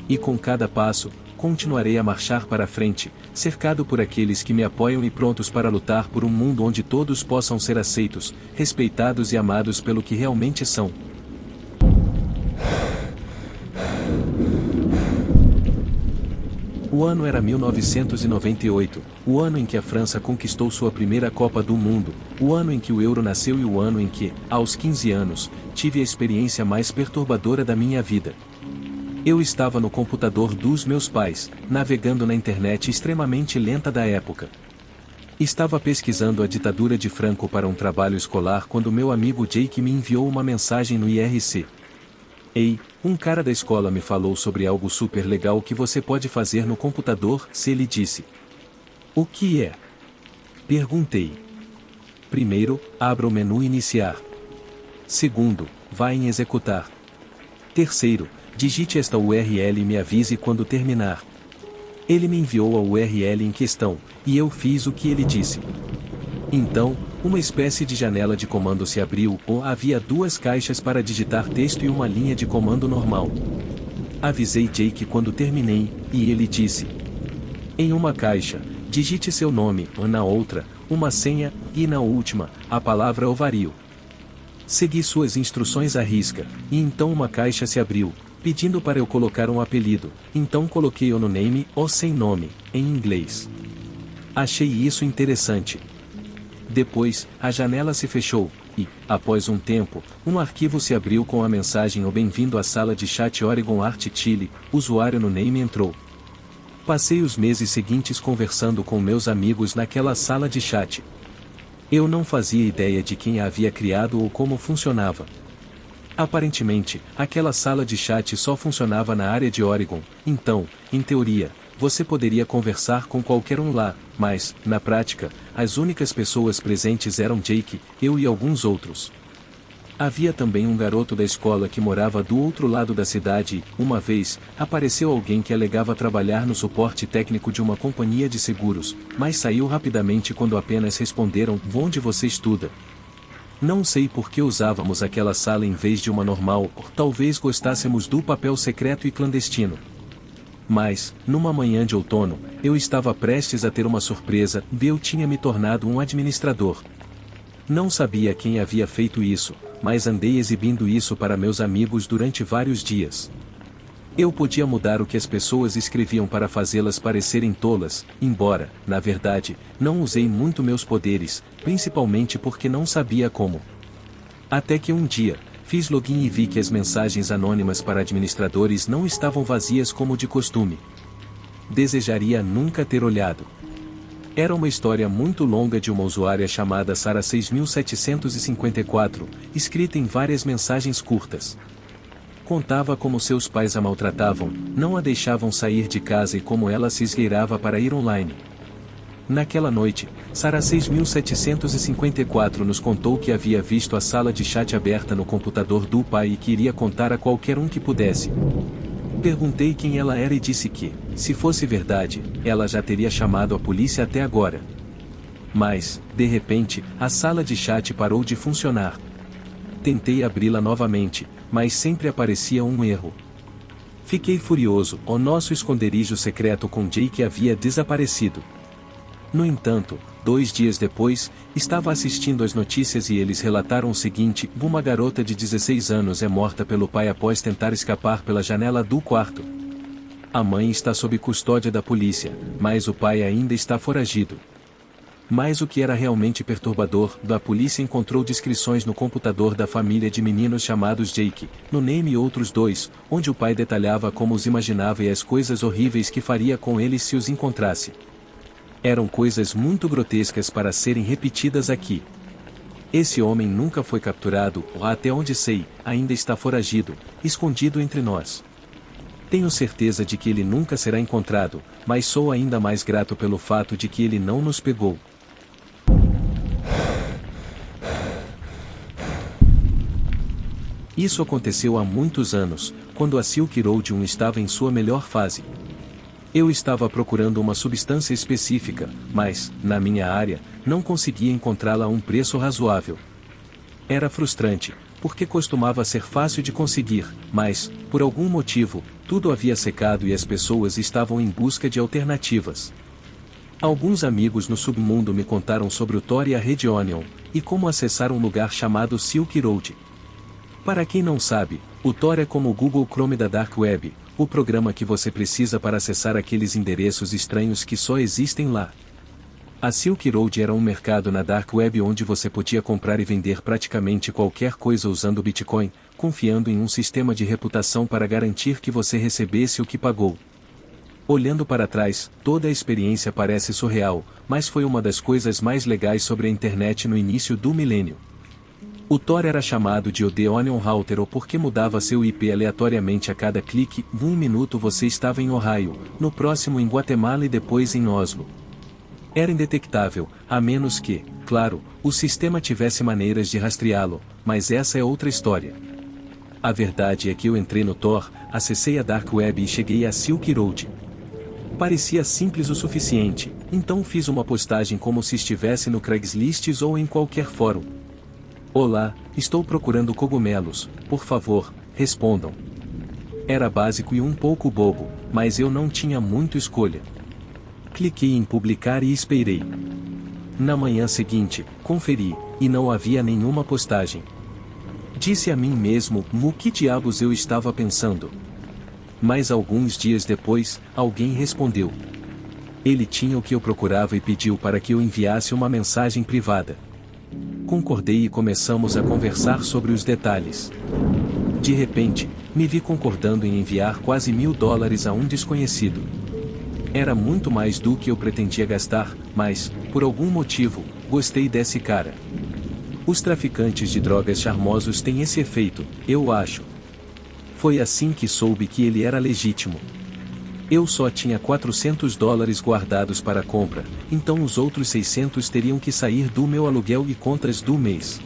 E com cada passo, continuarei a marchar para frente, cercado por aqueles que me apoiam e prontos para lutar por um mundo onde todos possam ser aceitos, respeitados e amados pelo que realmente são. O ano era 1998, o ano em que a França conquistou sua primeira Copa do Mundo, o ano em que o Euro nasceu e o ano em que, aos 15 anos, tive a experiência mais perturbadora da minha vida. Eu estava no computador dos meus pais, navegando na internet extremamente lenta da época. Estava pesquisando a ditadura de Franco para um trabalho escolar quando meu amigo Jake me enviou uma mensagem no IRC. Ei, um cara da escola me falou sobre algo super legal que você pode fazer no computador, se ele disse. O que é? Perguntei. Primeiro, abra o menu Iniciar. Segundo, vá em Executar. Terceiro, digite esta URL e me avise quando terminar. Ele me enviou a URL em questão, e eu fiz o que ele disse. Então, uma espécie de janela de comando se abriu, ou havia duas caixas para digitar texto e uma linha de comando normal. Avisei Jake quando terminei, e ele disse. Em uma caixa, digite seu nome, ou na outra, uma senha, e na última, a palavra ovário. Segui suas instruções à risca, e então uma caixa se abriu, pedindo para eu colocar um apelido, então coloquei o no name, ou sem nome, em inglês. Achei isso interessante. Depois, a janela se fechou, e, após um tempo, um arquivo se abriu com a mensagem: "O bem-vindo à sala de chat Oregon Art Chile", usuário no name entrou. Passei os meses seguintes conversando com meus amigos naquela sala de chat. Eu não fazia ideia de quem a havia criado ou como funcionava. Aparentemente, aquela sala de chat só funcionava na área de Oregon, então, em teoria, você poderia conversar com qualquer um lá, mas, na prática, as únicas pessoas presentes eram Jake, eu e alguns outros. Havia também um garoto da escola que morava do outro lado da cidade e, uma vez, apareceu alguém que alegava trabalhar no suporte técnico de uma companhia de seguros, mas saiu rapidamente quando apenas responderam: "Onde você estuda?" Não sei por que usávamos aquela sala em vez de uma normal, ou talvez gostássemos do papel secreto e clandestino. Mas, numa manhã de outono, eu estava prestes a ter uma surpresa, e eu tinha me tornado um administrador. Não sabia quem havia feito isso, mas andei exibindo isso para meus amigos durante vários dias. Eu podia mudar o que as pessoas escreviam para fazê-las parecerem tolas, embora, na verdade, não usei muito meus poderes, principalmente porque não sabia como. Até que um dia, fiz login e vi que as mensagens anônimas para administradores não estavam vazias como de costume. Desejaria nunca ter olhado. Era uma história muito longa de uma usuária chamada Sarah 6754, escrita em várias mensagens curtas. Contava como seus pais a maltratavam, não a deixavam sair de casa e como ela se esgueirava para ir online. Naquela noite, Sarah 6754 nos contou que havia visto a sala de chat aberta no computador do pai e que iria contar a qualquer um que pudesse. Perguntei quem ela era e disse que, se fosse verdade, ela já teria chamado a polícia até agora. Mas, de repente, a sala de chat parou de funcionar. Tentei abri-la novamente, mas sempre aparecia um erro. Fiquei furioso, o nosso esconderijo secreto com Jake havia desaparecido. No entanto, 2 dias depois, estava assistindo às notícias e eles relataram o seguinte: uma garota de 16 anos é morta pelo pai após tentar escapar pela janela do quarto. A mãe está sob custódia da polícia, mas o pai ainda está foragido. Mas o que era realmente perturbador, a polícia encontrou descrições no computador da família de meninos chamados Jake, no Name e outros 2, onde o pai detalhava como os imaginava e as coisas horríveis que faria com eles se os encontrasse. Eram coisas muito grotescas para serem repetidas aqui. Esse homem nunca foi capturado, ou até onde sei, ainda está foragido, escondido entre nós. Tenho certeza de que ele nunca será encontrado, mas sou ainda mais grato pelo fato de que ele não nos pegou. Isso aconteceu há muitos anos, quando a Silk Road 1 estava em sua melhor fase. Eu estava procurando uma substância específica, mas, na minha área, não conseguia encontrá-la a um preço razoável. Era frustrante, porque costumava ser fácil de conseguir, mas, por algum motivo, tudo havia secado e as pessoas estavam em busca de alternativas. Alguns amigos no submundo me contaram sobre o Tor e a Red Onion, e como acessar um lugar chamado Silk Road. Para quem não sabe, o Tor é como o Google Chrome da Dark Web, o programa que você precisa para acessar aqueles endereços estranhos que só existem lá. A Silk Road era um mercado na Dark Web onde você podia comprar e vender praticamente qualquer coisa usando Bitcoin, confiando em um sistema de reputação para garantir que você recebesse o que pagou. Olhando para trás, toda a experiência parece surreal, mas foi uma das coisas mais legais sobre a internet no início do milênio. O Tor era chamado de The Onion Router ou porque mudava seu IP aleatoriamente a cada clique. Em 1 minuto você estava em Ohio, no próximo em Guatemala e depois em Oslo. Era indetectável, a menos que, claro, o sistema tivesse maneiras de rastreá-lo, mas essa é outra história. A verdade é que eu entrei no Tor, acessei a Dark Web e cheguei a Silk Road. Parecia simples o suficiente, então fiz uma postagem como se estivesse no Craigslist ou em qualquer fórum. Olá, estou procurando cogumelos, por favor, respondam. Era básico e um pouco bobo, mas eu não tinha muito escolha. Cliquei em publicar e esperei. Na manhã seguinte, conferi, e não havia nenhuma postagem. Disse a mim mesmo, no que diabos eu estava pensando? Mas alguns dias depois, alguém respondeu. Ele tinha o que eu procurava e pediu para que eu enviasse uma mensagem privada. Concordei e começamos a conversar sobre os detalhes. De repente, me vi concordando em enviar quase $1000 a um desconhecido. Era muito mais do que eu pretendia gastar, mas, por algum motivo, gostei desse cara. Os traficantes de drogas charmosos têm esse efeito, eu acho. Foi assim que soube que ele era legítimo. Eu só tinha $400 guardados para a compra, então os outros 600 teriam que sair do meu aluguel e contas do mês.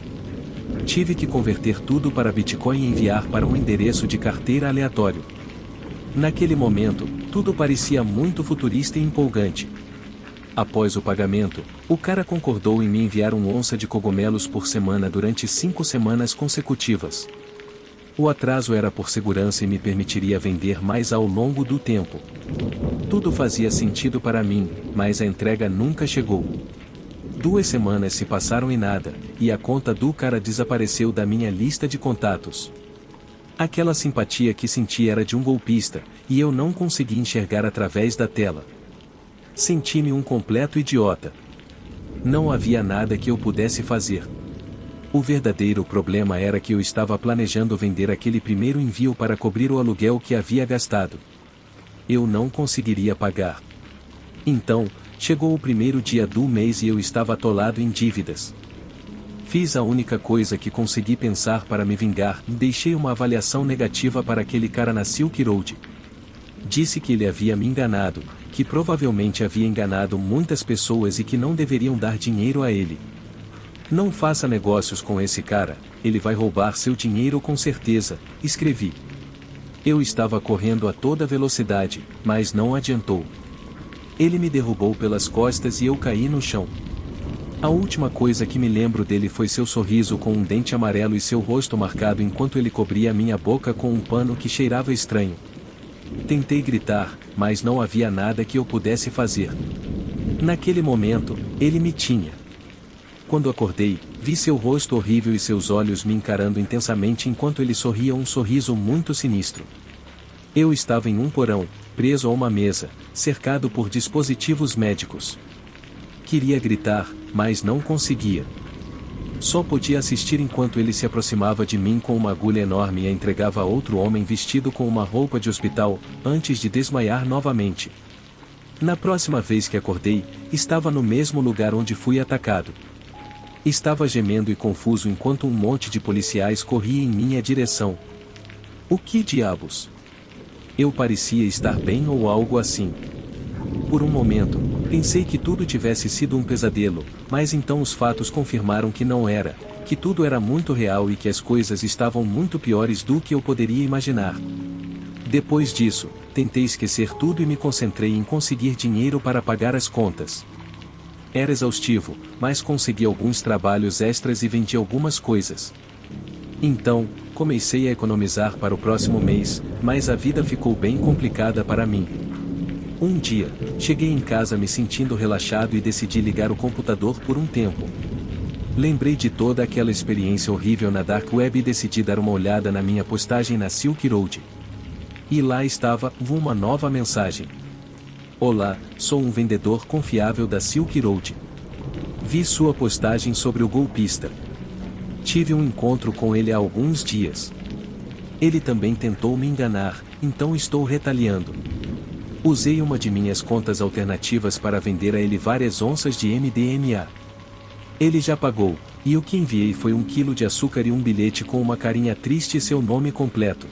Tive que converter tudo para Bitcoin e enviar para um endereço de carteira aleatório. Naquele momento, tudo parecia muito futurista e empolgante. Após o pagamento, o cara concordou em me enviar 1 onça de cogumelos por semana durante 5 semanas consecutivas. O atraso era por segurança e me permitiria vender mais ao longo do tempo. Tudo fazia sentido para mim, mas a entrega nunca chegou. 2 semanas se passaram e nada, e a conta do cara desapareceu da minha lista de contatos. Aquela simpatia que senti era de um golpista, e eu não consegui enxergar através da tela. Senti-me um completo idiota. Não havia nada que eu pudesse fazer. O verdadeiro problema era que eu estava planejando vender aquele primeiro envio para cobrir o aluguel que havia gastado. Eu não conseguiria pagar. Então, Chegou o primeiro dia do mês e eu estava atolado em dívidas. Fiz a única coisa que consegui pensar para me vingar, deixei uma avaliação negativa para aquele cara na Silk Road. Disse que ele havia me enganado, que provavelmente havia enganado muitas pessoas e que não deveriam dar dinheiro a ele. Não faça negócios com esse cara, ele vai roubar seu dinheiro com certeza, escrevi. Eu estava correndo a toda velocidade, mas não adiantou. Ele me derrubou pelas costas e eu caí no chão. A última coisa que me lembro dele foi seu sorriso com um dente amarelo e seu rosto marcado enquanto ele cobria minha boca com um pano que cheirava estranho. Tentei gritar, mas não havia nada que eu pudesse fazer. Naquele momento, ele me tinha. Quando acordei, vi seu rosto horrível e seus olhos me encarando intensamente enquanto ele sorria um sorriso muito sinistro. Eu estava em um porão, preso a uma mesa, cercado por dispositivos médicos. Queria gritar, mas não conseguia. Só podia assistir enquanto ele se aproximava de mim com uma agulha enorme e a entregava a outro homem vestido com uma roupa de hospital, antes de desmaiar novamente. Na próxima vez que acordei, estava no mesmo lugar onde fui atacado. Estava gemendo e confuso enquanto um monte de policiais corria em minha direção. O que diabos? Eu parecia estar bem ou algo assim. Por um momento, pensei que tudo tivesse sido um pesadelo, mas então os fatos confirmaram que não era, que tudo era muito real e que as coisas estavam muito piores do que eu poderia imaginar. Depois disso, tentei esquecer tudo e me concentrei em conseguir dinheiro para pagar as contas. Era exaustivo, mas consegui alguns trabalhos extras e vendi algumas coisas. Então, comecei a economizar para o próximo mês, mas a vida ficou bem complicada para mim. Um dia, cheguei em casa me sentindo relaxado e decidi ligar o computador por um tempo. Lembrei de toda aquela experiência horrível na Dark Web e decidi dar uma olhada na minha postagem na Silk Road. E lá estava, uma nova mensagem. Olá, sou um vendedor confiável da Silk Road. Vi sua postagem sobre o golpista. Tive um encontro com ele há alguns dias. Ele também tentou me enganar, então estou retaliando. Usei uma de minhas contas alternativas para vender a ele várias onças de MDMA. Ele já pagou, e o que enviei foi 1 quilo de açúcar e um bilhete com uma carinha triste e seu nome completo.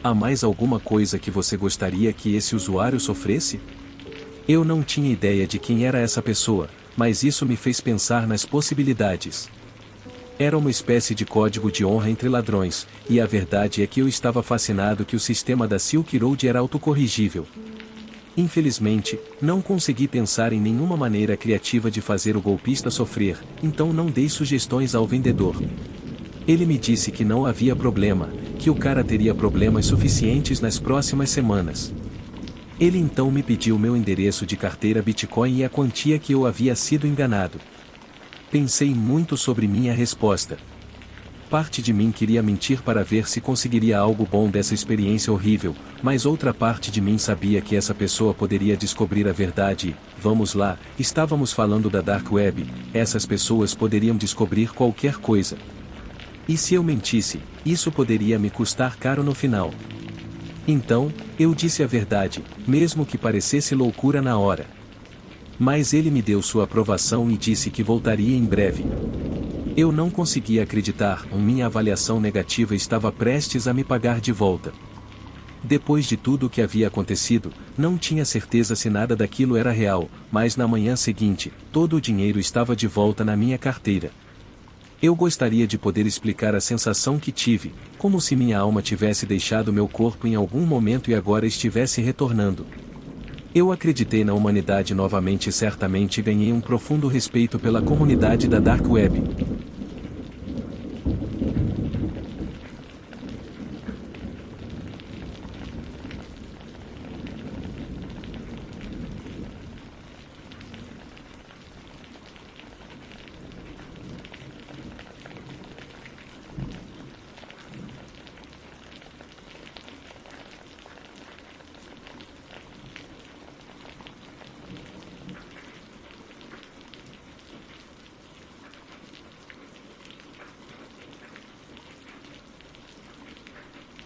Há mais alguma coisa que você gostaria que esse usuário sofresse? Eu não tinha ideia de quem era essa pessoa, mas isso me fez pensar nas possibilidades. Era uma espécie de código de honra entre ladrões, e a verdade é que eu estava fascinado que o sistema da Silk Road era autocorrigível. Infelizmente, não consegui pensar em nenhuma maneira criativa de fazer o golpista sofrer, então não dei sugestões ao vendedor. Ele me disse que não havia problema, que o cara teria problemas suficientes nas próximas semanas. Ele então me pediu meu endereço de carteira Bitcoin e a quantia que eu havia sido enganado. Pensei muito sobre minha resposta. Parte de mim queria mentir para ver se conseguiria algo bom dessa experiência horrível, mas outra parte de mim sabia que essa pessoa poderia descobrir a verdade e, vamos lá, estávamos falando da Dark Web, essas pessoas poderiam descobrir qualquer coisa. E se eu mentisse, isso poderia me custar caro no final. Então, eu disse a verdade, mesmo que parecesse loucura na hora. Mas ele me deu sua aprovação e disse que voltaria em breve. Eu não conseguia acreditar, minha avaliação negativa estava prestes a me pagar de volta. Depois de tudo o que havia acontecido, não tinha certeza se nada daquilo era real, mas na manhã seguinte, todo o dinheiro estava de volta na minha carteira. Eu gostaria de poder explicar a sensação que tive, como se minha alma tivesse deixado meu corpo em algum momento e agora estivesse retornando. Eu acreditei na humanidade novamente e certamente ganhei um profundo respeito pela comunidade da Dark Web.